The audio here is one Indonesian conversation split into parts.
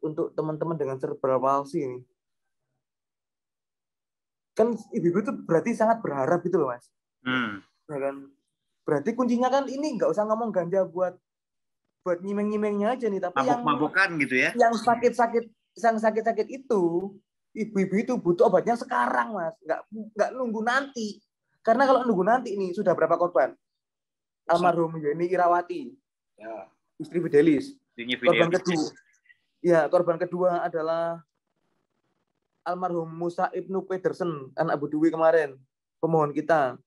untuk teman-teman dengan cerebral palsy ini. Kan ibu-ibu itu berarti sangat berharap gitu loh, Mas. Ya kan? Berarti kuncinya kan ini nggak usah ngomong ganja buat nyimeng-nyimengnya aja nih, tapi mabuk-mabukan gitu ya. Yang sakit-sakit itu, ibu-ibu itu butuh obatnya sekarang, Mas. Nggak nunggu nanti. Karena kalau nunggu nanti ini sudah berapa korban? Almarhum Yeni Irawati, ya, istri Fidelis. Korban kedua adalah almarhum Musa Ibnu Pedersen, anak Bu Dwi kemarin, pemohon kita.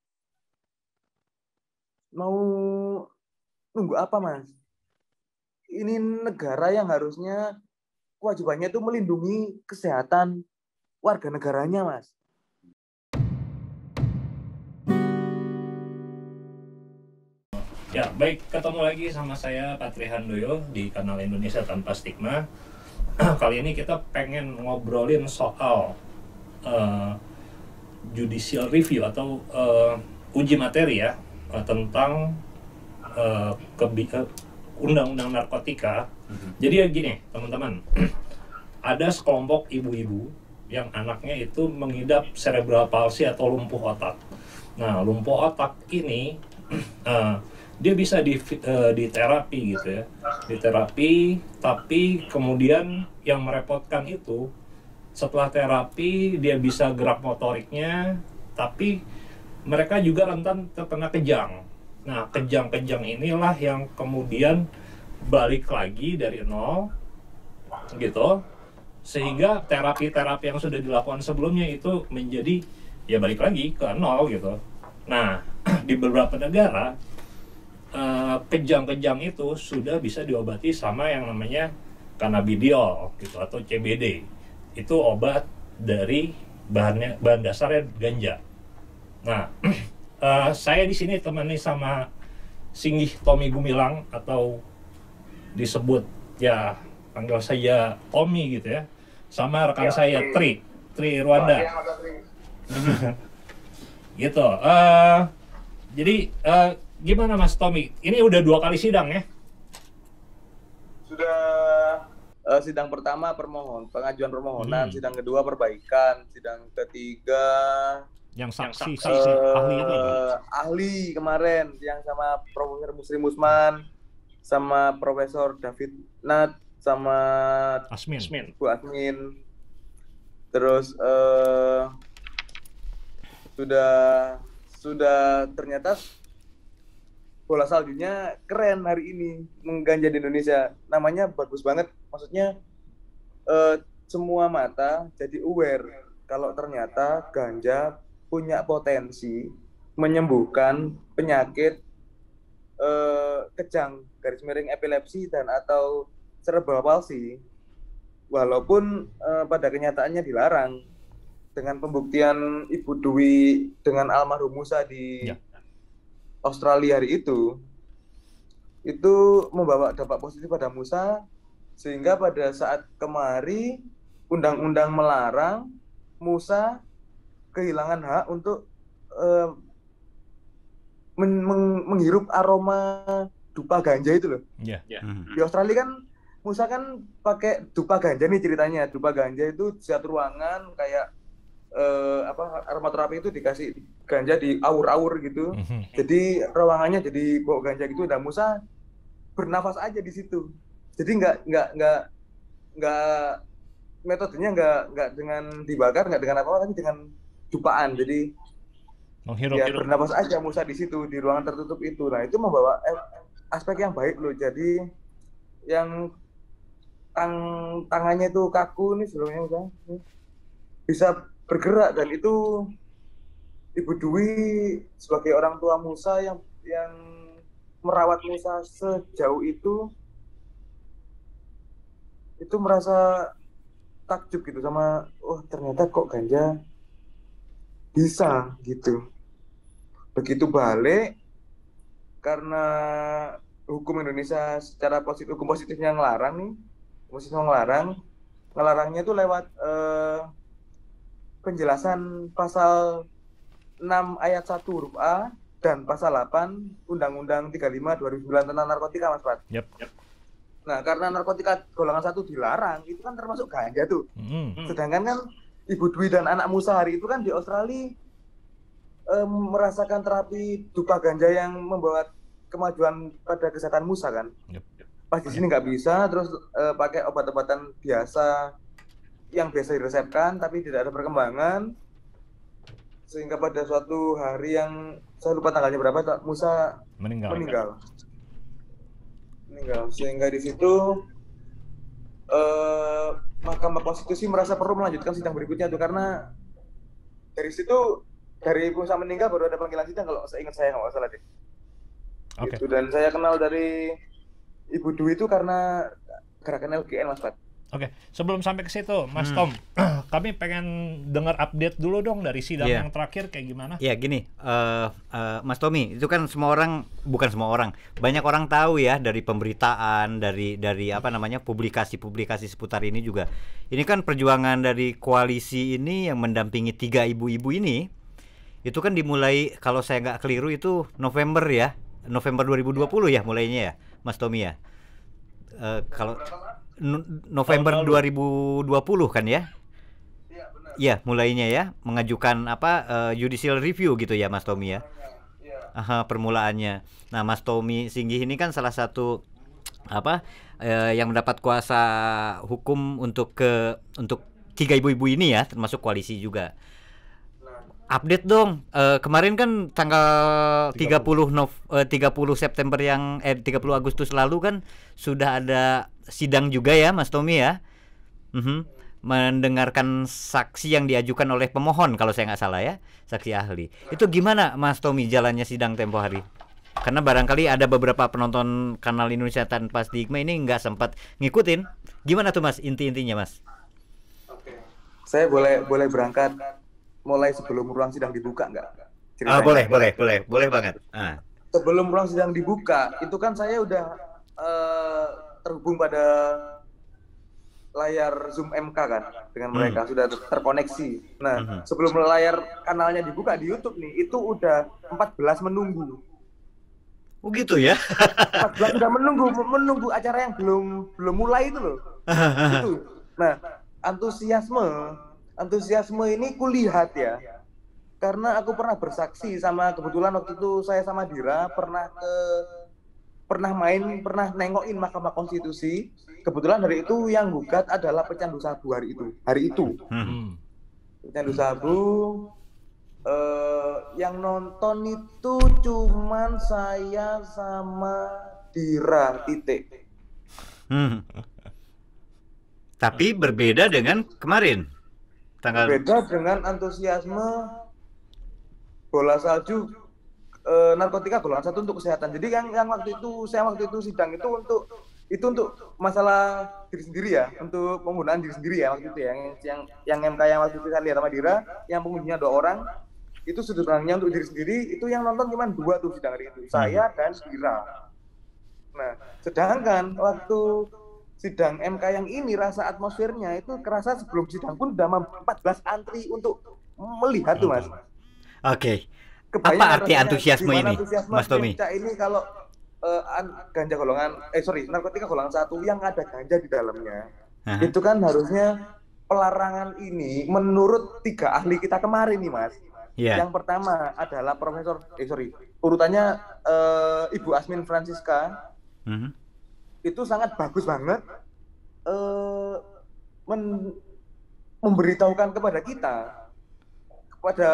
Mau nunggu apa, Mas? Ini negara yang harusnya kewajibannya itu melindungi kesehatan warga negaranya, Mas. Ya, baik, ketemu lagi sama saya Patri Handoyo di kanal Indonesia Tanpa Stigma. Kali ini kita pengen ngobrolin soal judicial review atau uji materi ya tentang undang-undang narkotika. Jadi ya gini, teman-teman, ada sekelompok ibu-ibu yang anaknya itu mengidap cerebral palsy atau lumpuh otak. Nah, lumpuh otak ini dia bisa di terapi gitu ya, diterapi, tapi kemudian yang merepotkan itu setelah terapi dia bisa gerak motoriknya, tapi mereka juga rentan terkena kejang. Nah, kejang-kejang inilah yang kemudian balik lagi dari nol gitu, sehingga terapi-terapi yang sudah dilakukan sebelumnya itu menjadi ya balik lagi ke nol gitu. Nah, di beberapa negara kejang-kejang itu sudah bisa diobati sama yang namanya cannabidiol gitu atau CBD. Itu obat dari bahan dasarnya ganja. Nah, saya di sini temani sama Singgih Tommy Gumilang atau disebut ya panggil saja Tommy gitu ya. Sama rekan saya Tri Rwanda. Gitu. Jadi gimana Mas Tommy? Ini udah 2 kali sidang ya? Sudah sidang pertama pengajuan permohonan, sidang kedua perbaikan, sidang ketiga yang saksi ahli itu ahli kemarin yang sama Profesor Muslim Usman, sama Profesor David Nat, sama Bu Asmin. Terus sudah ternyata bola saljunya keren hari ini mengganja di Indonesia. Namanya bagus banget. Maksudnya semua mata jadi aware kalau ternyata ganja punya potensi menyembuhkan penyakit kejang garis miring epilepsi dan atau cerebral palsy. Walaupun pada kenyataannya dilarang dengan pembuktian Ibu Dwi dengan almarhum Musa di Australia hari itu membawa dampak positif pada Musa, sehingga pada saat kemari undang-undang melarang Musa kehilangan hak untuk menghirup aroma dupa ganja itu loh. Di Australia kan Musa kan pakai dupa ganja nih ceritanya. Dupa ganja itu di satu ruangan kayak aromaterapi itu dikasih ganja di aur-aur gitu. Jadi ruangannya jadi bau ganja gitu, dan Musa bernafas aja di situ. Jadi nggak metodenya nggak dengan dibakar, nggak dengan apa-apa, tapi dengan dupaan. Jadi menghirup, bernafas aja Musa di situ di ruangan tertutup itu. Nah, itu membawa aspek yang baik loh. Jadi yang tangannya itu kaku nih sebelumnya Musa bisa bergerak, dan itu Ibu Dwi sebagai orang tua Musa yang merawat Musa sejauh itu merasa takjub gitu sama ternyata kok ganja bisa gitu. Begitu balik, karena hukum Indonesia secara hukum positifnya ngelarang, ngelarangnya itu lewat penjelasan pasal 6 ayat 1 huruf A dan pasal 8 Undang-Undang 35 2009 tentang narkotika, Mas Pat. Nah, karena narkotika golongan 1 dilarang, itu kan termasuk ganja tuh. Sedangkan kan Ibu Dwi dan anak Musa hari itu kan di Australia merasakan terapi dupa ganja yang membawa kemajuan pada kesehatan Musa kan. Pas di sini nggak bisa, terus pakai obat-obatan biasa yang biasa diresepkan, tapi tidak ada perkembangan. Sehingga pada suatu hari yang saya lupa tanggalnya berapa, Musa meninggal. Sehingga di situ Mahkamah Konstitusi merasa perlu melanjutkan sidang berikutnya tuh, karena dari Musa meninggal baru ada panggilan sidang kalau saya ingat, saya nggak salah deh. Okay. Gitu. Dan saya kenal dari Ibu Dwi itu karena gerakan LGN, Mas Pat. Oke, sebelum sampai ke situ, Mas Tom, kami pengen dengar update dulu dong dari sidang yang terakhir kayak gimana? Ya gini, Mas Tommy, itu kan bukan semua orang, banyak orang tahu ya dari pemberitaan, dari publikasi seputar ini juga. Ini kan perjuangan dari koalisi ini yang mendampingi 3 ibu-ibu ini, itu kan dimulai kalau saya nggak keliru itu November 2020 ya mulainya ya, Mas Tommy ya. Kalau November 2020 kan ya? Iya, benar. Ya, mulainya ya, mengajukan judicial review gitu ya, Mas Tommy ya. Iya. Permulaannya. Nah, Mas Tommy Singgih ini kan salah satu yang mendapat kuasa hukum untuk 3 ibu-ibu ini ya, termasuk koalisi juga. Update dong, kemarin kan tanggal 30 September 30 Agustus lalu kan sudah ada sidang juga ya, Mas Tommy ya. Mendengarkan saksi yang diajukan oleh pemohon kalau saya nggak salah ya, saksi ahli. Itu gimana Mas Tommy jalannya sidang tempo hari? Karena barangkali ada beberapa penonton kanal Indonesia Tanpa Stigma ini nggak sempat ngikutin. Gimana tuh Mas, inti-intinya Mas? Oke. Saya boleh berangkat mulai sebelum ruang sidang dibuka nggak? Boleh banget. Sebelum ruang sidang dibuka, itu kan saya udah terhubung pada layar Zoom MK kan dengan mereka, sudah terkoneksi. Nah, sebelum layar kanalnya dibuka di YouTube nih, itu udah 14 menunggu. Oh gitu ya? 14 udah menunggu acara yang belum mulai itu loh. Itu. Nah, antusiasme ini kulihat ya, karena aku pernah bersaksi kebetulan waktu itu saya sama Dira pernah nengokin Mahkamah Konstitusi. Kebetulan hari itu yang gugat adalah Pecandu Sabu hari itu. Pecandu Sabu, yang nonton itu cuman saya sama Dira titik. Tapi berbeda dengan kemarin. Beda dengan antusiasme bola salju narkotika golongan 1 untuk kesehatan. Jadi yang waktu itu sidang itu untuk masalah diri sendiri ya, untuk penggunaan diri sendiri ya waktu itu ya, yang MK yang waktu itu saya lihat sama Dira, yang pengunjungnya 2 orang, itu sudut-pandangnya untuk diri sendiri. Itu yang nonton cuma 2 tuh sidang hari itu, saya dan Dira. Nah, sedangkan waktu sidang MK yang ini rasa atmosfernya itu kerasa sebelum sidang pun udah 14 antri untuk melihat tuh Mas. Oke. Apa arti antusiasme ini, Mas Tommy? Ini kalau narkotika golongan 1 yang ada ganja di dalamnya, itu kan harusnya pelarangan ini menurut 3 ahli kita kemarin nih Mas. Yang pertama adalah urutannya Ibu Asmin Francisca. Itu sangat bagus banget memberitahukan kepada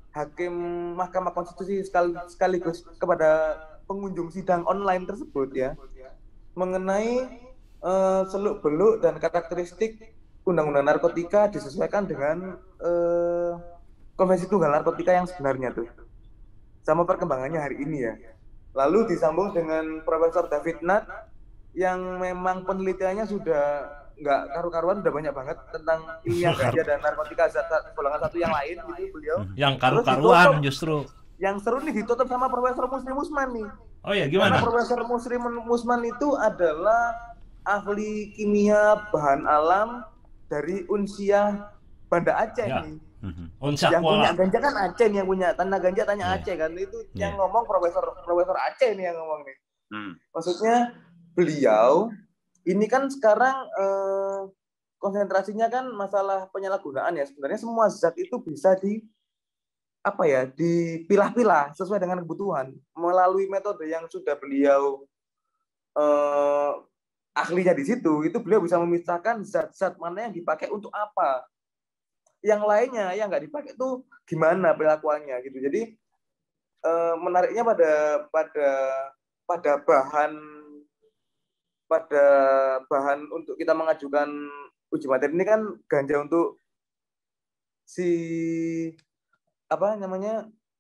Hakim Mahkamah Konstitusi sekaligus kepada pengunjung sidang online tersebut ya, mengenai seluk-beluk dan karakteristik Undang-Undang Narkotika disesuaikan dengan Konvensi Tunggal Narkotika yang sebenarnya tuh, sama perkembangannya hari ini ya. Lalu disambung dengan Profesor David Nutt yang memang penelitiannya sudah nggak karu-karuan, udah banyak banget tentang ilmiah ganja dan narkotika golongan 1 yang lain gitu beliau. Yang karu-karuan justru. Yang seru nih ditutup sama Profesor Muslim Musman nih. Oh ya, gimana? Karena Profesor Muslim Musman itu adalah ahli kimia bahan alam dari Unsiah Banda Aceh nih. Yang punya ganja kan Aceh nih, yang punya tanah ganja tanya Aceh kan, itu yang ngomong Profesor Aceh nih yang ngomong nih. Maksudnya beliau ini kan sekarang konsentrasinya kan masalah penyalahgunaan ya. Sebenarnya semua zat itu bisa dipilah-pilah sesuai dengan kebutuhan melalui metode yang sudah beliau ahlinya di situ. Itu beliau bisa memisahkan zat-zat mana yang dipakai untuk apa, yang lainnya yang nggak dipakai itu gimana perilakuannya gitu. Jadi menariknya pada bahan untuk kita mengajukan uji materi ini kan ganja untuk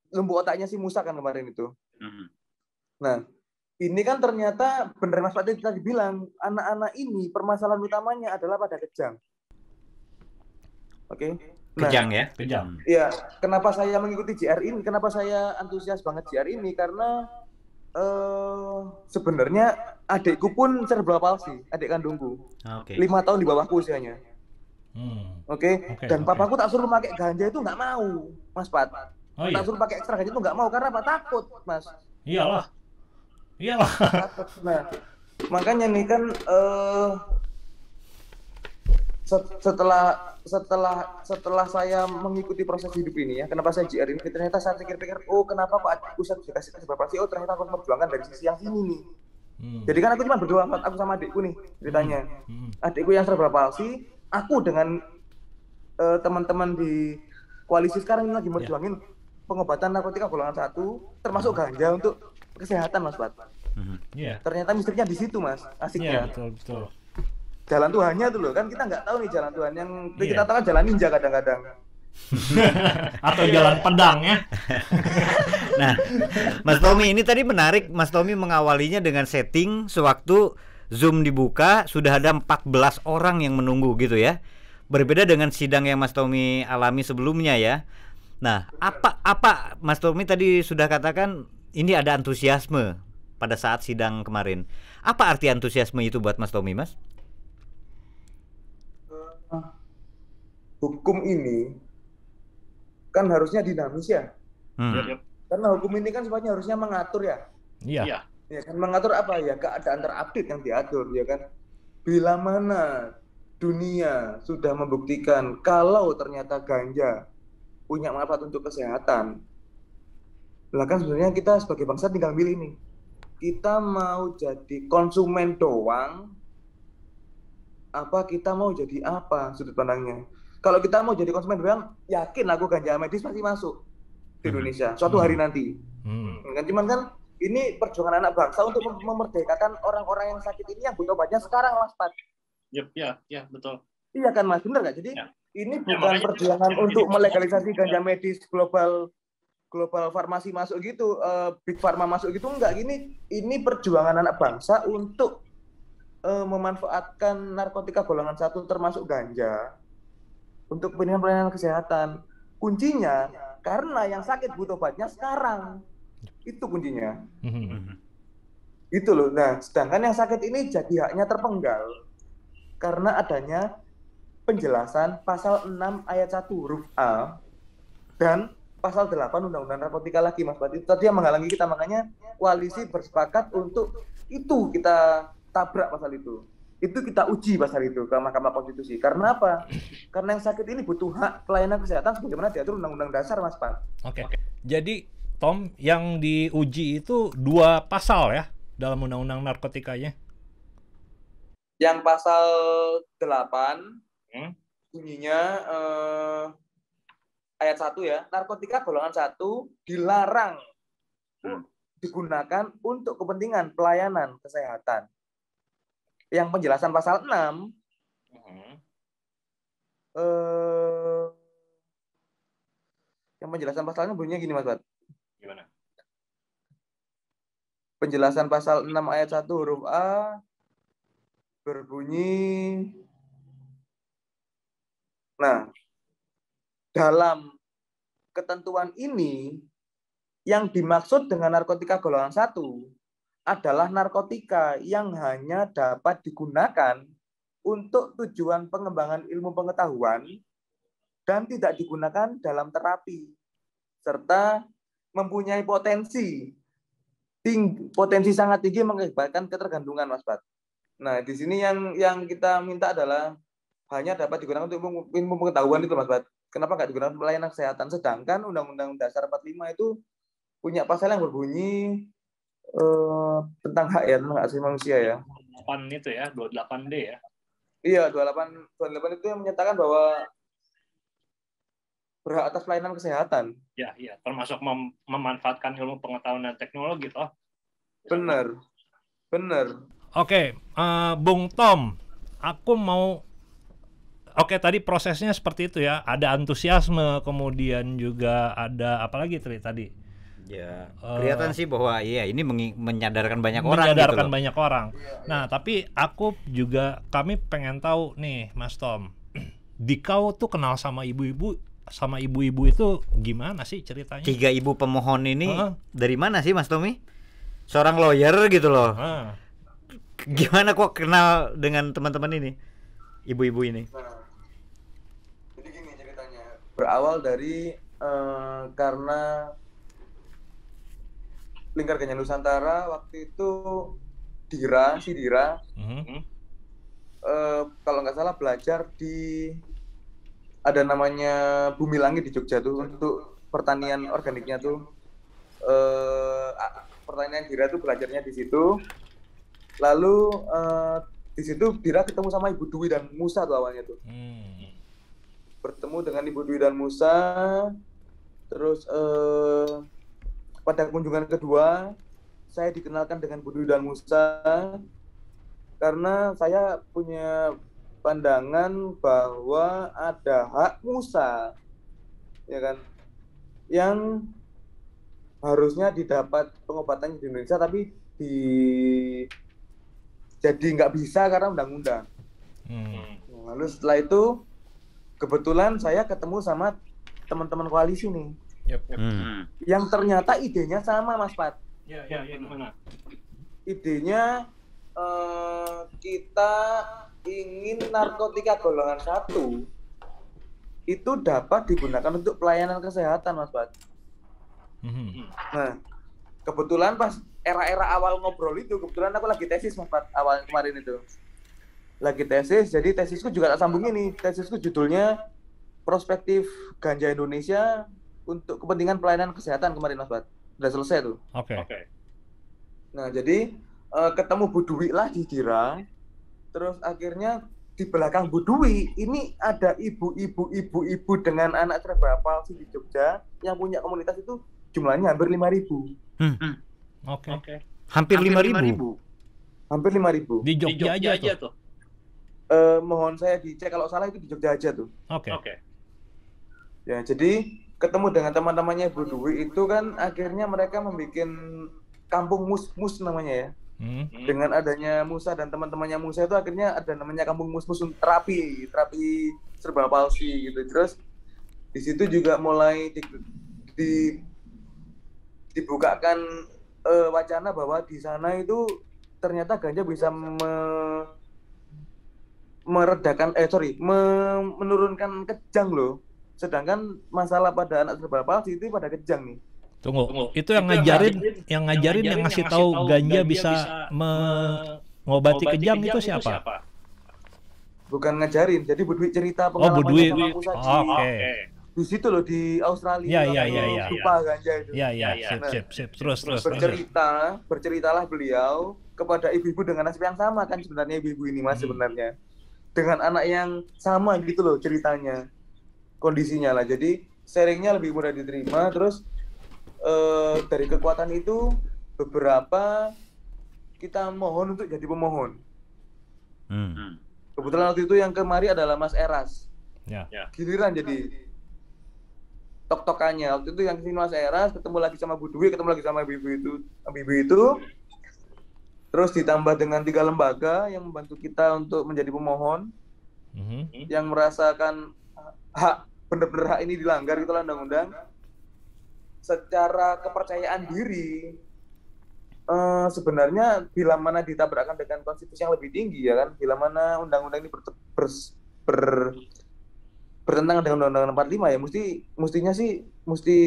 lumpuh otaknya si Musa kan kemarin itu. Nah, ini kan ternyata benar Mas Fatih tadi bilang, anak-anak ini permasalahan utamanya adalah pada kejang. Oke. Kejang ya? Kejang. Iya, kenapa saya mengikuti JR ini? Kenapa saya antusias banget JR ini? Karena sebenarnya adikku pun cerebral palsy, adik kandungku. 5 tahun di bawahku usianya. Oke. Dan papaku tak suruh pakai ganja itu nggak mau, Mas Pat. Tak suruh pakai ekstra ganja itu nggak mau karena apa? Takut, Mas. Iyalah. Nah, makanya nih kan setelah saya mengikuti proses hidup ini ya, kenapa saya JR ini? Ternyata saya pikir-pikir, kenapa kok adikku saya dikasih seberapa sih? Ternyata aku memperjuangkan dari sisi yang sini nih. Jadi kan aku cuma berdua, aku sama adikku nih ceritanya. Adikku yang cerebral palsy, aku dengan teman-teman di koalisi sekarang ini lagi memperjuangin pengobatan narkotika golongan 1, termasuk ganja untuk kesehatan, Mas Pat. Ternyata misterinya di situ, Mas. Asiknya. Betul. Jalan Tuhannya tuh loh, kan kita nggak tahu nih jalan Tuhan yang kita tahu kan jalan ninja kadang-kadang. Atau jalan pedang ya. Nah, Mas Tommy ini tadi menarik, Mas Tommy mengawalinya dengan setting sewaktu Zoom dibuka sudah ada 14 orang yang menunggu gitu ya. Berbeda dengan sidang yang Mas Tommy alami sebelumnya ya. Nah, apa Mas Tommy tadi sudah katakan ini ada antusiasme pada saat sidang kemarin. Apa arti antusiasme itu buat Mas Tommy, Mas? Hukum ini kan harusnya dinamis ya. Karena hukum ini kan sebenarnya harusnya mengatur ya. Iya. Ya kan, mengatur apa ya? Keadaan terupdate yang diatur ya kan. Bila mana dunia sudah membuktikan kalau ternyata ganja punya manfaat untuk kesehatan, lah kan sebenarnya kita sebagai bangsa tinggal milih nih. Kita mau jadi konsumen doang, apa kita mau jadi apa sudut pandangnya. Kalau kita mau jadi konsumen doang, yakin aku ganja medis pasti masuk di Indonesia suatu hari nanti. Kan cuman kan ini perjuangan anak bangsa untuk memerdekakan orang-orang yang sakit ini yang butuh obatnya sekarang, Mas Pat. Ya, betul. Iya kan, Mas, benar nggak? Jadi ini bukan perjuangan untuk melegalisasi ganja medis global farmasi masuk gitu, big pharma masuk gitu, enggak. Ini perjuangan anak bangsa untuk memanfaatkan narkotika golongan 1 termasuk ganja untuk pelayanan kesehatan. Kuncinya karena yang sakit butuh obatnya sekarang. Itu kuncinya. Itu loh. Nah, sedangkan yang sakit ini jadi haknya terpenggal karena adanya penjelasan pasal 6 ayat 1 huruf A dan pasal 8 Undang-Undang Narkotika lagi, Mas Bat. Itu tadi yang menghalangi kita, makanya koalisi bersepakat untuk itu kita tabrak pasal itu. Itu kita uji pasal itu ke Mahkamah Konstitusi. Karena apa? Karena yang sakit ini butuh hak pelayanan kesehatan sebagaimana diatur Undang-Undang Dasar, Mas Pat. Oke. Jadi, Tom, yang diuji itu 2 pasal ya dalam Undang-Undang Narkotikanya? Yang pasal 8 bunyinya ayat 1 ya, narkotika golongan 1 dilarang digunakan untuk kepentingan pelayanan kesehatan. Yang penjelasan pasal 6 yang penjelasan pasalnya bunyinya gini, Mas Bat. Gimana? Penjelasan pasal 6 ayat 1 huruf A berbunyi, nah, dalam ketentuan ini yang dimaksud dengan narkotika golongan 1 adalah narkotika yang hanya dapat digunakan untuk tujuan pengembangan ilmu pengetahuan dan tidak digunakan dalam terapi, serta mempunyai potensi sangat tinggi mengakibatkan ketergantungan, Mas Bat. Nah, di sini yang kita minta adalah hanya dapat digunakan untuk ilmu pengetahuan itu, Mas Bat. Kenapa nggak digunakan pelayanan kesehatan? Sedangkan Undang-Undang Dasar 45 itu punya pasal yang berbunyi tentang hak ya, tentang hak asasi manusia ya. 28 itu ya, 28D ya. Iya, 28 itu yang menyatakan bahwa berhak atas pelayanan kesehatan. Ya, iya, termasuk memanfaatkan ilmu pengetahuan dan teknologi toh. Benar. Oke, Bung Tom, aku mau tadi prosesnya seperti itu ya. Ada antusiasme, kemudian juga ada apa lagi tadi? Ya, kelihatan sih bahwa ini menyadarkan banyak orang. Menyadarkan gitu banyak orang. Nah, tapi kami pengen tahu nih, Mas Tom. Dikau tuh kenal sama ibu-ibu itu gimana sih ceritanya? 3 ibu pemohon ini dari mana sih, Mas Tommy? Seorang lawyer gitu loh. Gimana kok kenal dengan teman-teman ini? Ibu-ibu ini. Jadi gini ceritanya. Berawal dari karena Lingkar Ganjar Nusantara waktu itu Dira, kalau nggak salah belajar di ada namanya Bumi Langit di Jogja tuh untuk pertanian organiknya tuh. Pertanian Dira tuh belajarnya di situ. Lalu di situ Dira ketemu sama Ibu Dwi dan Musa tuh awalnya tuh. Bertemu dengan Ibu Dwi dan Musa, terus pada kunjungan kedua saya dikenalkan dengan Bu Dwi dan Musa karena saya punya pandangan bahwa ada hak Musa, ya kan, yang harusnya didapat pengobatannya di Indonesia tapi jadi nggak bisa karena undang-undang. Lalu setelah itu kebetulan saya ketemu sama teman-teman koalisi nih. Yang ternyata idenya sama, Mas Pat. Ya, gimana? Idenya kita ingin narkotika golongan 1 itu dapat digunakan untuk pelayanan kesehatan, Mas Pat. Nah, kebetulan pas era-era awal ngobrol itu, kebetulan aku lagi tesis, Mas Pat, awal kemarin itu. Lagi tesis, jadi tesisku juga tak sambung ini. Tesisku judulnya Prospektif Ganja Indonesia untuk kepentingan pelayanan kesehatan kemarin, Mas Bat. Udah selesai tuh. Oke. Nah, jadi ketemu Bu Dwi lah di Dira. Terus akhirnya di belakang Bu Dwi ini ada ibu-ibu dengan anak cerebral palsy di Jogja yang punya komunitas itu jumlahnya hampir 5.000. Oke. Hampir 5.000. Hampir 5.000. Di Jogja aja tuh. Mohon saya dicek kalau salah itu di Jogja aja tuh. Oke. Ya, jadi ketemu dengan teman-temannya Bu Dwi itu kan akhirnya mereka membuat kampung mus namanya ya. Dengan adanya Musa dan teman-temannya Musa itu akhirnya ada namanya kampung mus terapi cerebral palsy gitu. Terus di situ juga mulai dibukakan wacana bahwa di sana itu ternyata ganja bisa menurunkan kejang loh. Sedangkan masalah pada anak cerebral palsy itu pada kejang nih. Tunggu, itu yang ngasih tahu ganja bisa mengobati kejang itu siapa? Bukan ngajarin, jadi Bu Dwi cerita pengalamannya sama aku saja. Oke. Di situ loh di Australia. Iya. Lupa ganja itu. Iya. Sip. Terus. Berceritalah beliau kepada ibu-ibu dengan nasib yang sama kan sebenarnya ibu-ibu ini Mas sebenarnya. Dengan anak yang sama gitu loh ceritanya. Kondisinya lah. Jadi sharingnya lebih mudah diterima. Terus dari kekuatan itu beberapa kita mohon untuk jadi pemohon. Kebetulan waktu itu yang kemari adalah Mas Eras. Giliran jadi tok-tokannya. Waktu itu yang kesini Mas Eras, ketemu lagi sama Bu Dwi, ketemu lagi sama ibu itu. Terus ditambah dengan 3 lembaga yang membantu kita untuk menjadi pemohon, yang merasakan hak benar-benar hak ini dilanggar gitu lah undang-undang. Secara kepercayaan diri, sebenarnya bila mana ditabrakkan dengan konstitusi yang lebih tinggi ya kan, bila mana undang-undang ini bertentangan dengan undang-undang 45 ya mestinya sih mesti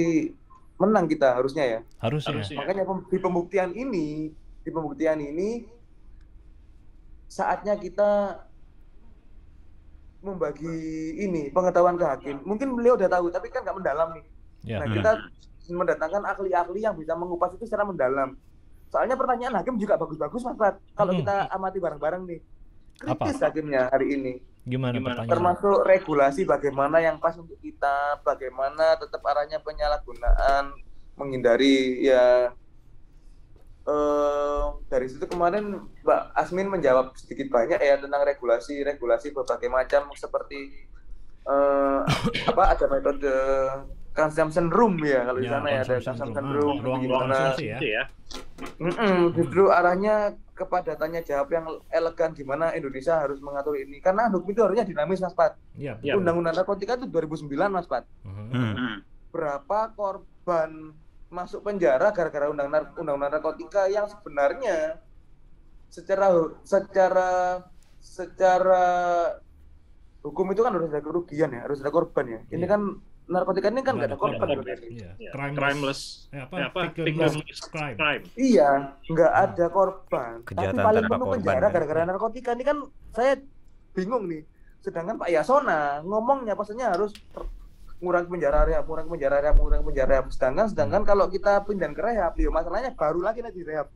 menang kita harusnya ya. Harusnya. Makanya di pembuktian ini saatnya kita membagi ini pengetahuan ke hakim. Mungkin beliau udah tahu, tapi kan nggak mendalam nih. Nah, kita mendatangkan ahli-ahli yang bisa mengupas itu secara mendalam. Soalnya pertanyaan hakim juga bagus-bagus, Mas Pat. Kalau kita amati bareng-bareng nih, kritis hakimnya hari ini. Gimana pertanyaannya? Termasuk regulasi bagaimana yang pas untuk kita, bagaimana tetap arahnya penyalahgunaan, menghindari ya. Dari situ kemarin Mbak Asmin menjawab sedikit banyak ya tentang regulasi berbagai macam seperti ada metode consumption room ya kalau di sana ya ada consumption room ruang konsumsi ya. Justru arahnya kepada tanya jawab yang elegan gimana Indonesia harus mengatur ini karena hukum itu harusnya dinamis, Mas Pat. Undang-undang narkotika itu 2009, Mas Pat. Berapa korban masuk penjara gara-gara undang-undang narkotika yang sebenarnya secara hukum itu kan harus ada kerugian ya, harus ada korban ya. Ini kan narkotika ini kan nggak ada korban. Crimeless. Crime. Iya, nggak ada korban. Tapi paling penuh penjara gara-gara narkotika ini kan saya bingung nih. Sedangkan Pak Yasona ngomongnya pastinya harus ngurang penjara rehab. Sedangkan kalau kita pindah ke rehab, masalahnya baru lagi nanti rehab.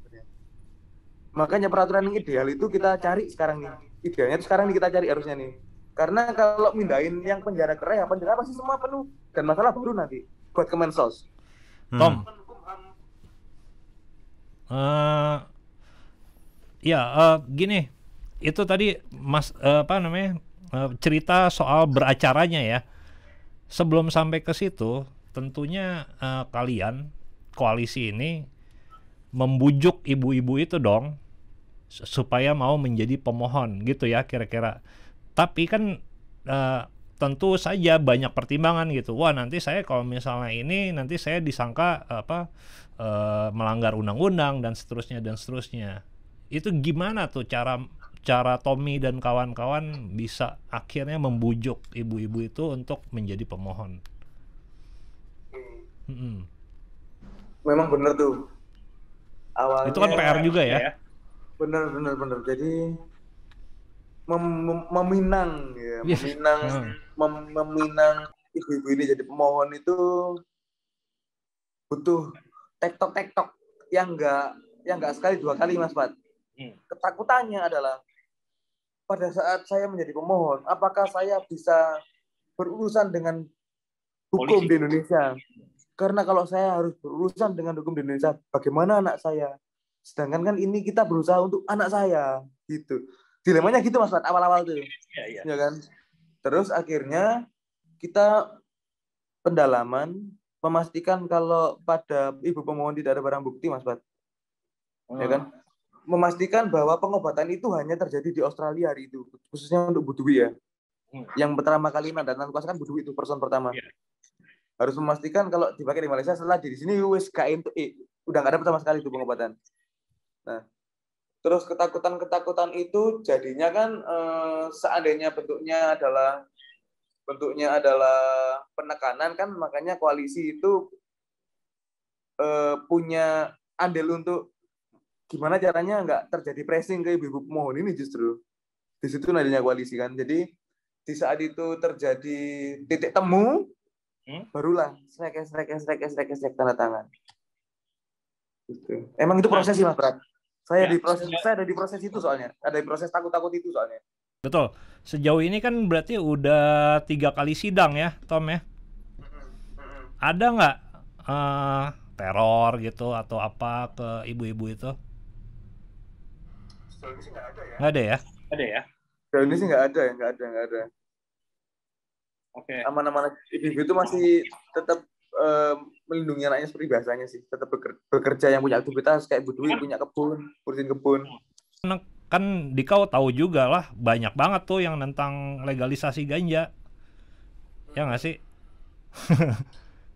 Makanya peraturan yang ideal itu kita cari sekarang nih. Idealnya itu sekarang nih kita cari harusnya nih. Karena kalau mindahin yang penjara ke rehab, penjara pasti semua penuh dan masalah baru nanti buat Kemensos. Tom. Gini. Itu tadi Mas cerita soal beracaranya ya. Sebelum sampai ke situ, tentunya kalian koalisi ini membujuk ibu-ibu itu dong supaya mau menjadi pemohon gitu ya kira-kira. Tapi kan tentu saja banyak pertimbangan gitu. Wah, nanti saya kalau misalnya ini nanti saya disangka melanggar undang-undang dan seterusnya. Itu gimana tuh cara Tommy dan kawan-kawan bisa akhirnya membujuk ibu-ibu itu untuk menjadi pemohon? Memang benar tuh. Awalnya itu kan PR juga ya. Benar. Jadi meminang ibu-ibu ini jadi pemohon itu butuh tektok yang enggak sekali dua kali, Mas Pat. Ketakutannya adalah pada saat saya menjadi pemohon, apakah saya bisa berurusan dengan hukum di Indonesia? Karena kalau saya harus berurusan dengan hukum di Indonesia, bagaimana anak saya? Sedangkan kan ini kita berusaha untuk anak saya, gitu. Dilemanya gitu, Mas Pat, awal-awal tuh. Ya kan? Terus akhirnya kita pendalaman memastikan kalau pada ibu pemohon tidak ada barang bukti, Mas Pat. Ya kan? Memastikan bahwa pengobatan itu hanya terjadi di Australia hari itu, khususnya untuk Bu Dwi ya. Yang pertama kali mandaatan kuasa kan Bu Dwi itu person pertama. Harus memastikan kalau dipakai di Malaysia setelah di sini wis udah nggak ada sama sekali itu pengobatan. Nah, terus ketakutan itu jadinya kan seandainya bentuknya adalah penekanan kan, makanya koalisi itu punya andil untuk gimana caranya nggak terjadi pressing ke ibu-ibu pemohon ini. Justru di situ nadinya koalisi kan. Jadi di saat itu terjadi titik temu, barulah strek tanda tangan. Gitu. Emang itu proses sih, Mas Prat. Saya ada di proses itu soalnya. Ada di proses takut itu soalnya. Betul. Sejauh ini kan berarti udah 3 kali sidang ya, Tom ya. Ada nggak teror gitu atau apa ke ibu-ibu itu? Sejauh ini sih nggak ada ya. Nggak ada ya? Ada ya? Sejauh ini sih nggak ada. Oke. Aman-aman ibu itu masih tetap melindungi anaknya seperti biasanya sih. Tetap bekerja yang punya aktivitas kayak Bu Dwi punya kebun, urusin kebun. Kan Dikau tahu juga lah, banyak banget tuh yang tentang legalisasi ganja. Ya nggak sih?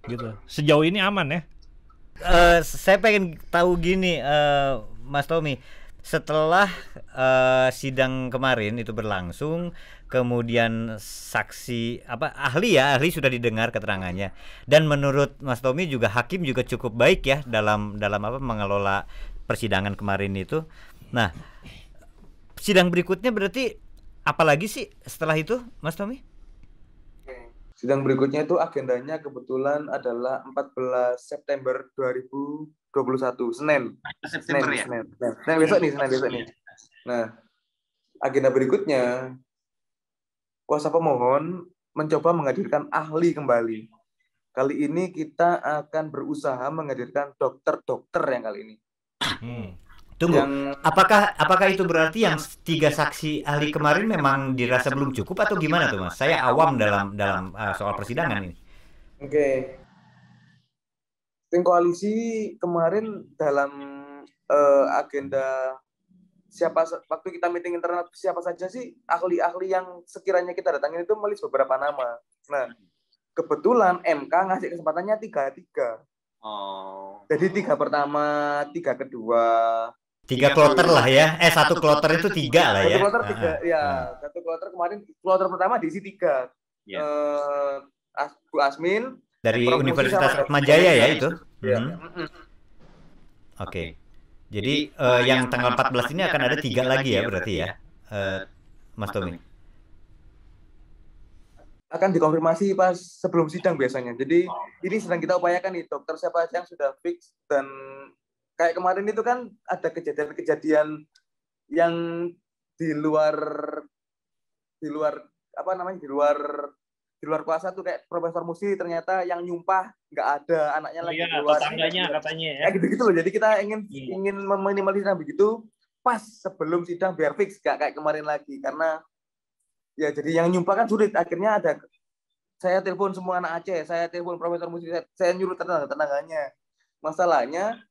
Gitu. Sejauh ini aman ya? Saya pengen tahu gini, Mas Tommy. Setelah sidang kemarin itu berlangsung, kemudian saksi ahli sudah didengar keterangannya, dan menurut Mas Tommy juga hakim juga cukup baik ya dalam mengelola persidangan kemarin itu. Nah, sidang berikutnya berarti apalagi sih setelah itu, Mas Tommy? Sidang berikutnya itu agendanya kebetulan adalah 14 September 2021, Senin. September ya? Senin besok nih. Nah, agenda berikutnya, kuasa pemohon mencoba menghadirkan ahli kembali. Kali ini kita akan berusaha menghadirkan dokter yang kali ini. Tunggu, apakah itu berarti yang 3 saksi ahli kemarin memang dirasa belum cukup atau gimana tuh, Mas? Saya awam dalam soal persidangan ini. Oke. Tim koalisi kemarin dalam agenda waktu kita meeting internal siapa saja sih ahli-ahli yang sekiranya kita datangin itu melis beberapa nama. Nah, kebetulan MK ngasih kesempatannya 3-3. Oh. Jadi 3 pertama, 3 kedua. 3 kloter lah ya. 1 kloter itu 3 lah ya. 1 kloter 3 ya. 1 kloter kemarin kloter pertama diisi 3. Bu Asmin dari Universitas Atmajaya ya itu. Oke. Jadi yang tanggal 14 ini akan ada 3 lagi ya berarti ya, Mas Tommy? Akan dikonfirmasi pas sebelum sidang biasanya. Jadi ini sedang kita upayakan nih dokter siapa yang sudah fix, dan kayak kemarin itu kan ada kejadian-kejadian yang di luar di luar kuasa tuh, kayak Profesor Musi ternyata yang nyumpah nggak ada, anaknya lagi keluar. Tetangganya katanya ya. Gitu-gitu loh. Jadi kita ingin meminimalisir begitu pas sebelum sidang biar fix, nggak kayak kemarin lagi. Karena ya jadi yang nyumpah kan sulit. Akhirnya saya telepon semua anak Aceh, saya telepon Profesor Musi, saya nyuruh tetangganya. Masalahnya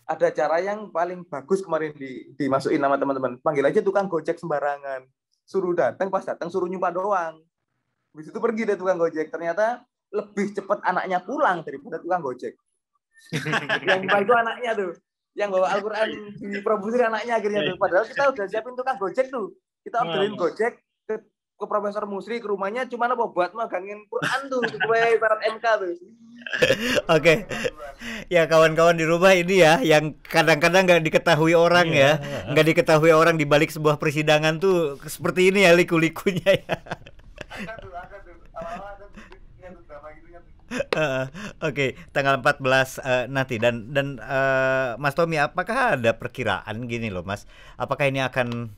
ada cara yang paling bagus kemarin dimasukin nama teman-teman. Panggil aja tukang Gojek sembarangan. Suruh datang, pas datang suruh nyumpah doang. Habis itu pergi deh tukang Gojek. Ternyata lebih cepat anaknya pulang daripada tukang Gojek. Yang nyumpah itu anaknya tuh. Yang bawa Al-Quran diproduksi anaknya akhirnya tuh. Padahal kita udah siapin tukang Gojek tuh. Kita orderin Gojek ke Profesor Musri ke rumahnya, cuma apa buat magangin Quran tuh sesuai syarat MK tuh. Oke. Ya kawan-kawan di rumah ini ya, yang kadang-kadang nggak diketahui orang ya, nggak diketahui orang di balik sebuah persidangan tuh seperti ini ya liku-likunya ya. Oke, tanggal 14 nanti dan Mas Tommy, apakah ada perkiraan gini loh Mas, apakah ini akan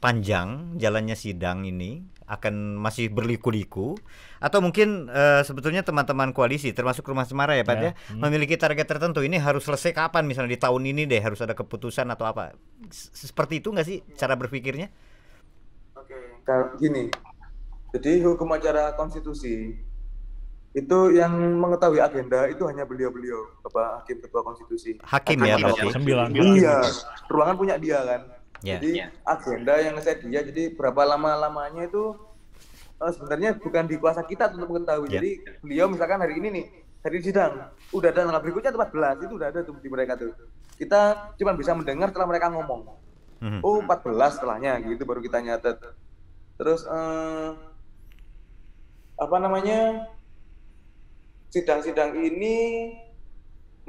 panjang jalannya sidang ini, akan masih berliku-liku, atau mungkin sebetulnya teman-teman koalisi termasuk Rumah Cemara ya Pak ya, memiliki target tertentu, ini harus selesai kapan, misalnya di tahun ini deh harus ada keputusan atau apa, seperti itu nggak sih cara berpikirnya? Oke, gini, jadi hukum acara konstitusi itu yang mengetahui agenda itu hanya beliau-beliau, Bapak Hakim Ketua Konstitusi. Hakim ya berarti. 9. Iya, ruangan punya dia kan. Yeah. Jadi agenda yang saya dia, jadi berapa lama-lamanya itu sebenarnya bukan di kuasa kita untuk mengetahui. Jadi beliau misalkan hari ini nih, hari sidang, udah ada tanggal berikutnya 14, itu udah ada tuh di mereka tuh. Kita cuma bisa mendengar setelah mereka ngomong. Oh 14 setelahnya gitu baru kita nyatet. Terus sidang-sidang ini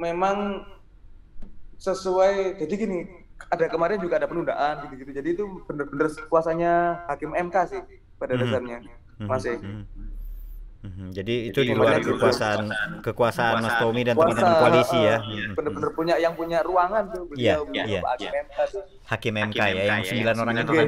memang sesuai, jadi gini, ada kemarin juga ada penundaan gitu-gitu. Jadi itu benar-benar kuasanya Hakim MK sih pada dasarnya, masih. Jadi itu di luar kekuasaan Mas Tommy dan teman-teman koalisi ya. Benar-benar yang punya ruangan tuh beliau, Hakim MK tuh. Hakim MK ya, yang 9 orang itu kan.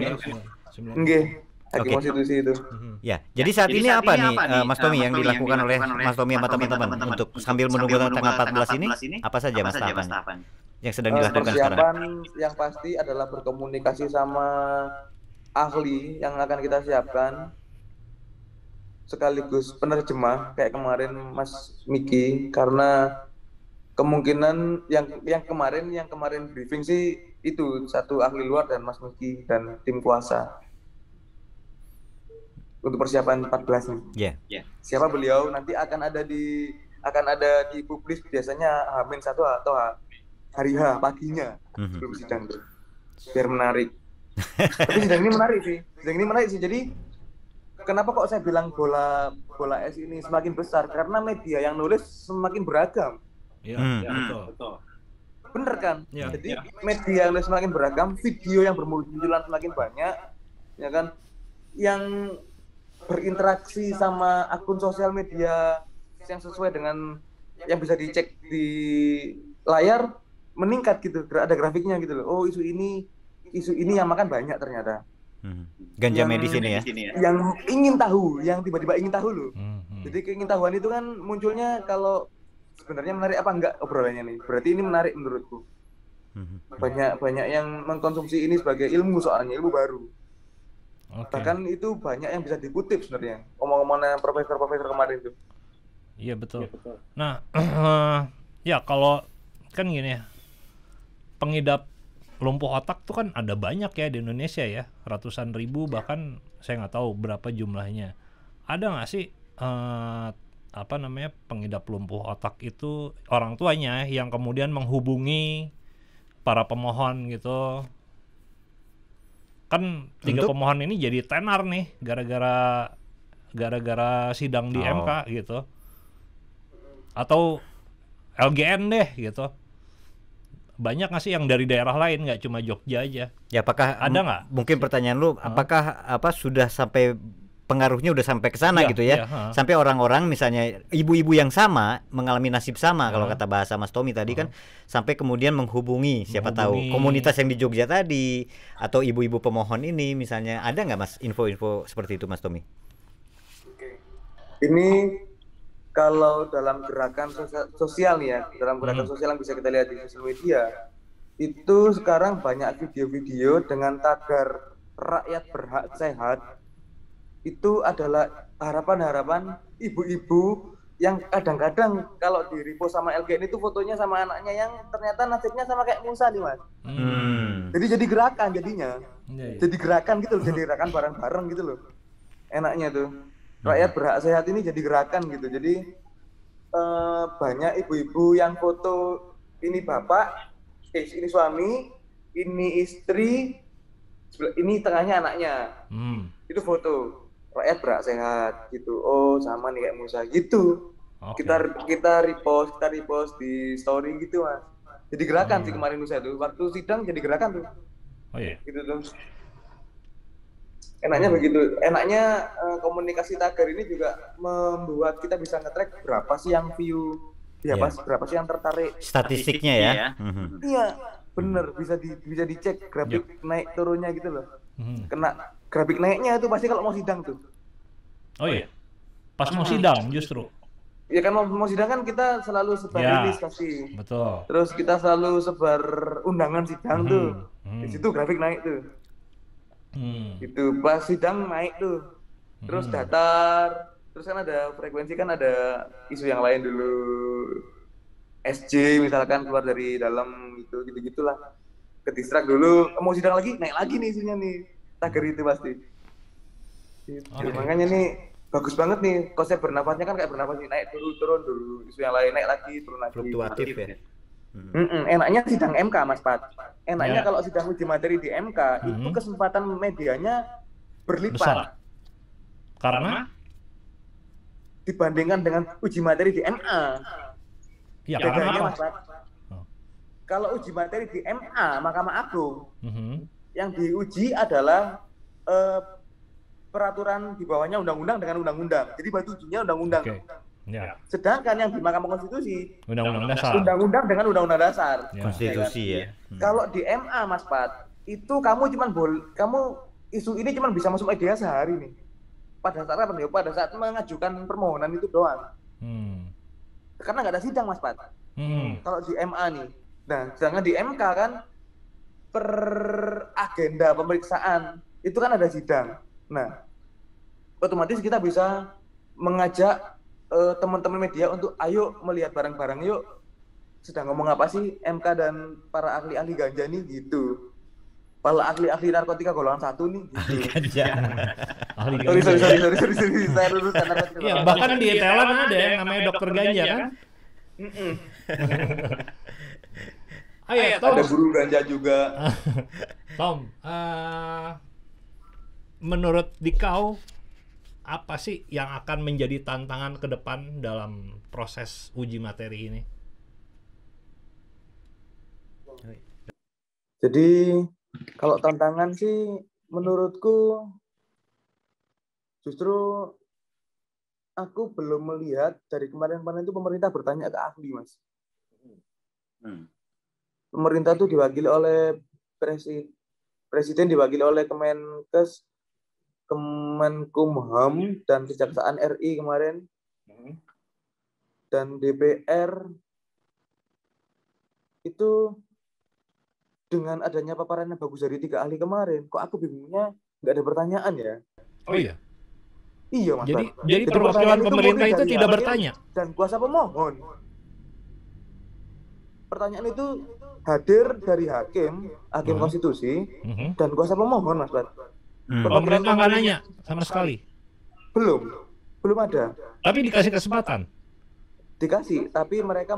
Nggih. Hakim konstitusi itu. Ya, jadi saat ini apa nih Mas Tommy yang dilakukan oleh Mas Tommy sama teman-teman untuk sambil menunggu tanggal 14 ini, apa saja Mas tahapan yang sedang dilakukan sekarang? Persiapan yang pasti adalah berkomunikasi sama ahli yang akan kita siapkan, sekaligus penerjemah kayak kemarin Mas Miki, karena kemungkinan yang kemarin briefing sih itu satu ahli luar dan Mas Miki dan tim kuasa. Untuk persiapan 14 nih. Siapa beliau nanti akan ada di publis biasanya H-1 atau hari H paginya sebelum sidang tuh. Biar menarik. Tapi sidang ini menarik sih. Jadi kenapa kok saya bilang bola es ini semakin besar? Karena media yang nulis semakin beragam. Iya, betul. bener kan? Jadi media yang semakin beragam, video yang bermunculan semakin banyak, ya kan? Yang berinteraksi sama akun sosial media yang sesuai dengan yang bisa dicek di layar meningkat gitu, ada grafiknya gitu loh. Oh, isu ini yang makan banyak ternyata. Ganja medis ini ya. Yang ingin tahu, yang tiba-tiba ingin tahu loh. Jadi keingintahuan itu kan munculnya kalau sebenarnya menarik apa enggak obrolannya nih. Berarti ini menarik menurutku. Banyak yang mengkonsumsi ini sebagai ilmu, soalnya ilmu baru. Bahkan itu banyak yang bisa dikutip sebenarnya. Omong-omongan profesor-profesor kemarin itu. Iya betul. Nah, ya kalau kan gini ya, pengidap lumpuh otak tuh kan ada banyak ya di Indonesia ya, ratusan ribu, bahkan saya nggak tahu berapa jumlahnya. Ada nggak sih pengidap lumpuh otak itu orang tuanya yang kemudian menghubungi para pemohon gitu? Kan 3 pemohon ini jadi tenar nih gara-gara sidang di MK gitu. Atau LGN deh gitu. Banyak nggak sih yang dari daerah lain, nggak cuma Jogja aja? Ya, apakah ada nggak? Mungkin pertanyaan lu, apakah sudah sampai pengaruhnya udah sampai ke sana gitu ya? Sampai orang-orang misalnya ibu-ibu yang sama mengalami nasib sama kalau kata bahasa Mas Tommy tadi kan, sampai kemudian menghubungi siapa tahu komunitas yang di Jogja tadi atau ibu-ibu pemohon ini misalnya, ada nggak Mas info-info seperti itu Mas Tommy? Ini kalau dalam gerakan sosial nih ya, dalam gerakan sosial yang bisa kita lihat di sosial media, itu sekarang banyak video-video dengan tagar rakyat berhak sehat. Itu adalah harapan-harapan ibu-ibu yang kadang-kadang kalau di repost sama LGN itu fotonya sama anaknya yang ternyata nasibnya sama kayak Musa nih Mas. Jadi gerakan jadinya. Jadi gerakan gitu loh, jadi gerakan bareng-bareng gitu loh. Enaknya tuh. Rakyat berhak sehat ini jadi gerakan gitu. Jadi banyak ibu-ibu yang foto ini bapak, ini suami, ini istri, ini tengahnya anaknya. Itu foto rakyat berhak sehat gitu. Oh, sama nih kayak Musa gitu. Kita repost di story gitu Mas. Jadi gerakan sih kemarin Musa itu. Waktu sidang jadi gerakan tuh. Gitu tuh. Enaknya begitu. Enaknya komunikasi tagar ini juga membuat kita bisa nge-track berapa sih yang view, berapa sih yang tertarik. Statistiknya ya. Iya, bener, bisa dicek grafik naik turunnya gitu loh. Kena grafik naiknya itu pasti kalau mau sidang tuh. Oh iya. Pas mau sidang justru. Ya kan mau sidang kan kita selalu sebar rilis pasti. Betul. Terus kita selalu sebar undangan sidang tuh. Di situ grafik naik tuh. Gitu, pas sidang naik tuh, terus datar, terus kan ada frekuensi, kan ada isu yang lain dulu, SJ misalkan keluar dari dalam gitu-gitulah, kedistrak dulu, mau sidang lagi, naik lagi nih isunya nih, tagar itu pasti. Gitu. Makanya nih bagus banget nih konsep bernafasnya, kan kayak bernafas nih, naik dulu, turun dulu, isu yang lain naik lagi, turun lagi. Fluktuatif ya. Enaknya sidang MK Mas Pat. Enaknya kalau sidang uji materi di MK itu kesempatan medianya berlipat. Karena dibandingkan dengan uji materi di MA. Ya, bedanya Mas Pat. Kalau uji materi di MA Mahkamah Agung, yang diuji adalah peraturan di bawahnya undang-undang dengan undang-undang. Jadi batu ujinya undang-undang. Sedangkan yang di Mahkamah Konstitusi undang-undang dengan undang-undang dasar. Konstitusi ya. Kalau di MA Mas Pat, itu kamu isu ini cuma bisa masuk media sehari nih. Pada saat mengajukan permohonan itu doang. Karena nggak ada sidang Mas Pat. Kalau di MA nih. Nah, sedangkan di MK kan per agenda pemeriksaan itu kan ada sidang. Nah, otomatis kita bisa mengajak teman-teman media untuk ayo melihat bareng-bareng yuk, sedang ngomong apa sih MK dan para ahli-ahli ganja nih gitu. Para ahli-ahli narkotika golongan 1 nih gitu. Ahli ganja. Sorry, saya lulusan narkotika. Ya, bahkan di Thailand ada yang namanya dokter ganja kan? Ayo, Tom. Ada guru ganja juga. Tom, menurut Dikau apa sih yang akan menjadi tantangan ke depan dalam proses uji materi ini? Jadi kalau tantangan sih menurutku justru aku belum melihat dari kemarin-kemarin itu pemerintah bertanya ke ahli, Mas. Pemerintah itu diwakili oleh presiden diwakili oleh Kemenkes, Kemenkumham dan Kejaksaan RI kemarin, dan DPR itu dengan adanya paparan yang bagus dari 3 ahli kemarin, kok aku bingungnya nggak ada pertanyaan ya? Oh iya. Iya, Mas. Jadi perwakilan pemerintah itu tidak bertanya dan kuasa pemohon. Pertanyaan itu hadir dari hakim konstitusi dan kuasa pemohon, Mas Bat. Pemerintah nggak nanya sama sekali. Belum ada. Tapi dikasih kesempatan. Dikasih, tapi mereka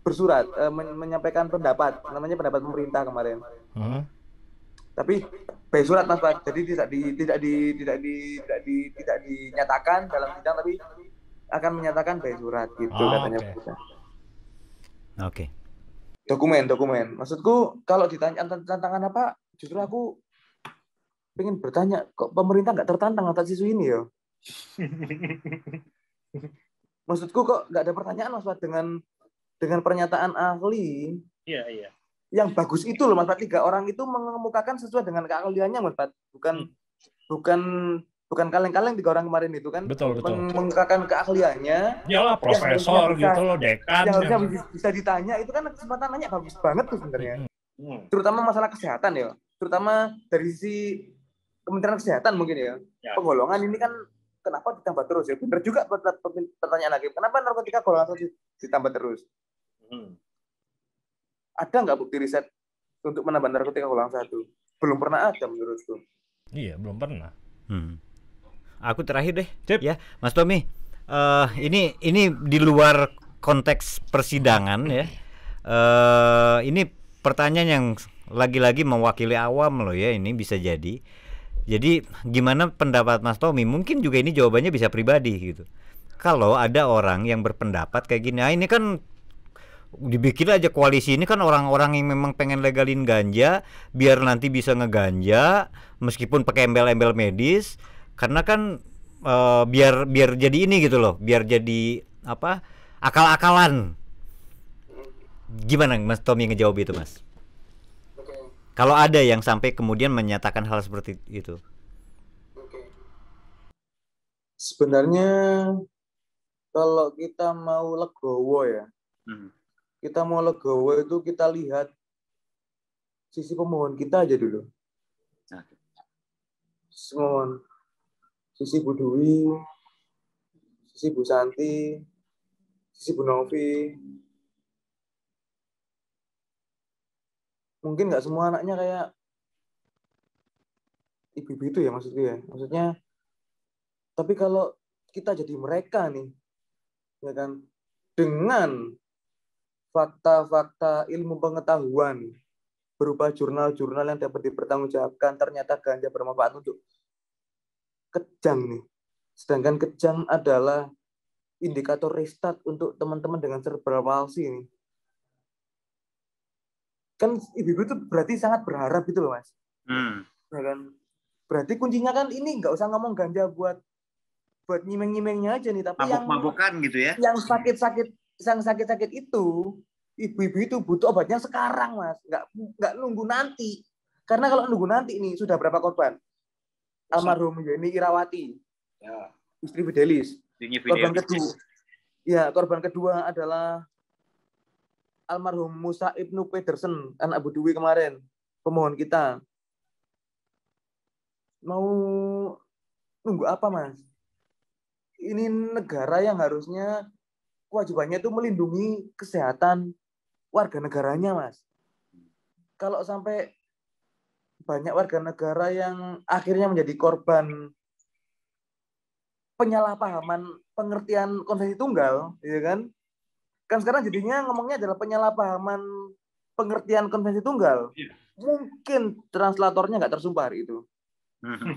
bersurat menyampaikan pendapat, namanya pendapat pemerintah kemarin. Tapi by surat, Mas Pak. Jadi tidak dinyatakan dalam sidang, tapi akan menyatakan by surat gitu katanya. Oke. Dokumen. Maksudku kalau ditanya tantangan apa, justru aku pengen bertanya, kok pemerintah nggak tertantang atas isu ini ya? Maksudku kok nggak ada pertanyaan, Mas Pak, dengan pernyataan ahli. Iya. Yang bagus itu loh, Mas Pat, 3 orang itu mengemukakan sesuai dengan keahliannya, Mas Pat. Bukan kaleng-kaleng 3 orang kemarin itu kan. Betul. Mengemukakan keahliannya. Iyalah profesor gitu loh, dekan. Yang harusnya bisa ditanya, itu kan kesempatan nanya bagus banget tuh sebenarnya. Terutama masalah kesehatan ya. Terutama dari sisi Kementerian Kesehatan mungkin ya. Penggolongan ini kan kenapa ditambah terus ya? Benar juga pertanyaan lagi. Kenapa narkotika golongan 1 ditambah terus? Ada nggak bukti riset untuk menambah narkotika golongan 1? Belum pernah ada menurutku. Iya, belum pernah. Aku terakhir deh, ya, Mas Tommy. Ini di luar konteks persidangan ya. Ini pertanyaan yang lagi-lagi mewakili awam loh ya. Ini bisa jadi. Jadi gimana pendapat Mas Tommy? Mungkin juga ini jawabannya bisa pribadi gitu. Kalau ada orang yang berpendapat kayak gini, ini kan dibikin aja koalisi ini kan orang-orang yang memang pengen legalin ganja biar nanti bisa ngeganja meskipun pakai embel-embel medis, karena kan biar jadi ini gitu loh, biar jadi apa, akal-akalan. Gimana Mas Tommy ngejawab itu, Mas? Kalau ada yang sampai kemudian menyatakan hal seperti itu. Sebenarnya kalau kita mau legowo ya, kita mau legowo itu kita lihat sisi pemohon kita aja dulu. Sisi Bu Dwi, sisi Bu Santi, sisi Bu Novi. Mungkin nggak semua anaknya kayak ibu-ibu itu ya maksudnya. Tapi kalau kita jadi mereka nih, ya kan, dengan fakta-fakta ilmu pengetahuan berupa jurnal-jurnal yang dapat dipertanggungjawabkan, ternyata ganja bermanfaat untuk kejang nih. Sedangkan kejang adalah indikator restart untuk teman-teman dengan cerebral palsy ini. Kan ibu-ibu itu berarti sangat berharap gitu loh, Mas. Ya kan? Berarti kuncinya kan ini nggak usah ngomong ganja buat nyimeng-nyimengnya aja nih, tapi mabuk-mabukan gitu ya. Yang sakit-sakit itu, ibu-ibu itu butuh obatnya sekarang, Mas. Nggak nunggu nanti. Karena kalau nunggu nanti nih sudah berapa korban? Almarhum Yeni Irawati, ya, istri Fidelis. Korban kedua adalah almarhum Musa Ibnu Pedersen, anak Bu Dwi kemarin, pemohon kita. Mau nunggu apa, Mas? Ini negara yang harusnya kewajibannya itu melindungi kesehatan warga negaranya, Mas. Kalau sampai banyak warga negara yang akhirnya menjadi korban penyalahpahaman pengertian konvensi tunggal, ya kan? Kan sekarang jadinya ngomongnya adalah penyalahpahaman pengertian konvensi tunggal. Mungkin translatornya nggak tersumpah hari itu.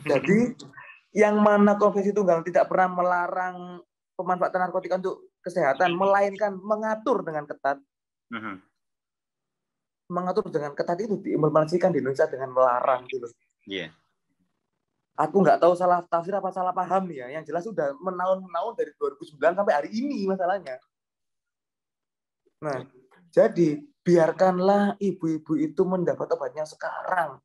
Jadi yang mana konvensi tunggal tidak pernah melarang pemanfaatan narkotika untuk kesehatan, melainkan mengatur dengan ketat. mengatur dengan ketat itu diimplementasikan di Indonesia dengan melarang gitu. Iya. Aku nggak tahu salah tafsir apa salah paham ya. Yang jelas sudah menaun-naun dari 2009 sampai hari ini masalahnya. Nah, jadi biarkanlah ibu-ibu itu mendapat obatnya sekarang.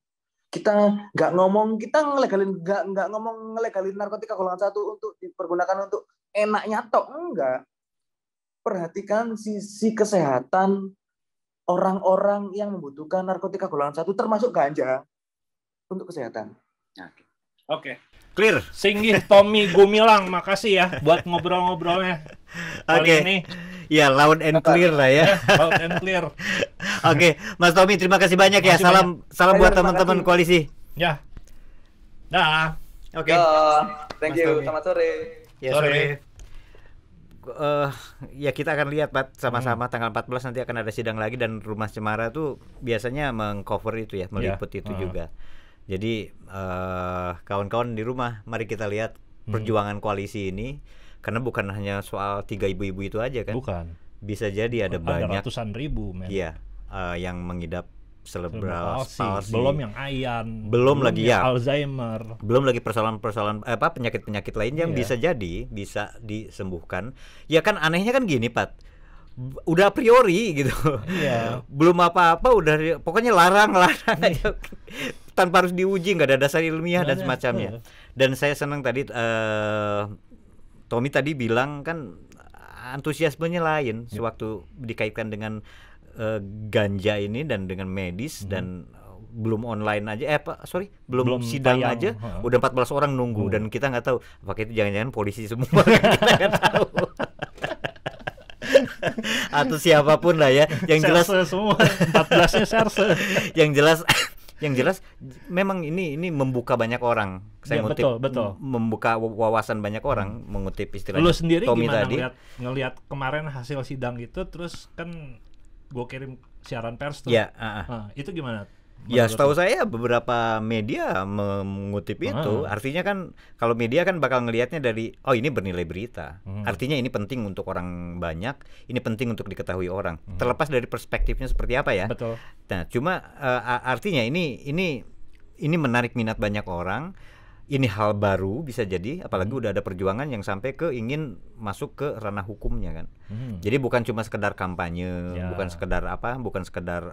Kita nggak ngomong ngelegalin narkotika golongan 1 untuk dipergunakan untuk enaknya tok, enggak. Perhatikan sisi kesehatan orang-orang yang membutuhkan narkotika golongan 1 termasuk ganja untuk kesehatan. Oke. Clear. Singgih Tommy Gumilang, makasih ya buat ngobrol-ngobrolnya kali ini. Ya, loud and clear lah ya. Loud and clear. Oke, Mas Tommy, terima kasih banyak ya. Salam buat teman-teman koalisi. Ya. Dah. Oke. Thank you. Selamat sore. Ya, sore. Ya kita akan lihat Pat sama-sama tanggal 14 nanti akan ada sidang lagi dan Rumah Cemara tuh biasanya mengcover itu ya, meliput itu juga. Jadi kawan-kawan di rumah, mari kita lihat perjuangan koalisi ini, karena bukan hanya soal 3 ibu-ibu itu aja kan. Bukan. Bisa jadi ada banyak ratusan ribu Iya, yang mengidap cerebral palsy. Belum yang ayan, belum lagi ya Alzheimer, belum lagi persoalan-persoalan penyakit-penyakit lain yang bisa disembuhkan. Ya kan anehnya kan gini, Pat. Udah a priori gitu. Iya. Belum apa-apa udah pokoknya larang aja. Tanpa harus diuji, nggak ada dasar ilmiah dan semacamnya. Dan saya senang tadi Tommy tadi bilang kan antusiasmenya lain sewaktu dikaitkan dengan ganja ini dan dengan medis dan belum online aja belum sidang tayang, aja udah 14 orang nunggu dan kita nggak tahu apakah itu jangan-jangan polisi semua. Kita nggak tahu. Atau siapapun lah ya yang jelas semua 14-nya serse. yang jelas memang ini membuka banyak orang. Saya ngutip betul. Membuka wawasan banyak orang, mengutip istilah Lu sendiri Tommy gimana tadi. ngelihat kemarin hasil sidang itu, terus kan gue kirim siaran pers tuh. Ya, itu gimana? Ya setahu saya beberapa media mengutip itu. Artinya kan kalau media kan bakal ngelihatnya dari ini bernilai berita. Artinya ini penting untuk orang banyak, ini penting untuk diketahui orang. Terlepas dari perspektifnya seperti apa ya. Betul. Nah, cuma artinya ini menarik minat banyak orang. Ini hal baru bisa jadi, apalagi udah ada perjuangan yang sampai ke ingin masuk ke ranah hukumnya kan. Jadi bukan cuma sekedar kampanye, bukan sekedar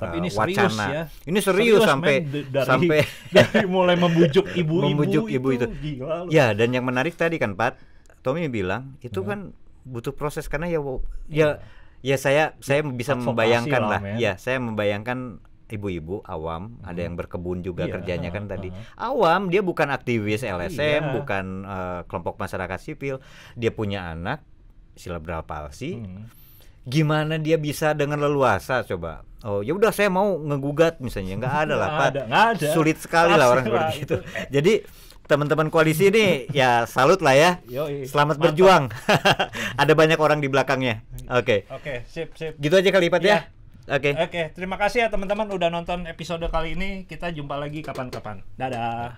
tapi ini wacana. Ya. Ini serius sampai dari mulai membujuk ibu-ibu itu. Gila. Ya, dan yang menarik tadi kan Pat, Tommy bilang itu kan butuh proses karena saya bisa membayangkan lah. Ya, saya membayangkan ibu-ibu awam, ada yang berkebun juga kerjanya kan tadi. Awam, dia bukan aktivis LSM, bukan kelompok masyarakat sipil. Dia punya anak cerebral palsy. Gimana dia bisa dengan leluasa coba? Ya udah saya mau ngegugat misalnya. Nggak ada lah, Pak. Sulit sekali lah orang seperti itu. Jadi teman-teman koalisi ini ya salut lah ya. Selamat berjuang. Ada banyak orang di belakangnya. Oke, sip. Gitu aja kali Pat ya. Oke, terima kasih ya teman-teman udah nonton episode kali ini. Kita jumpa lagi kapan-kapan. Dadah.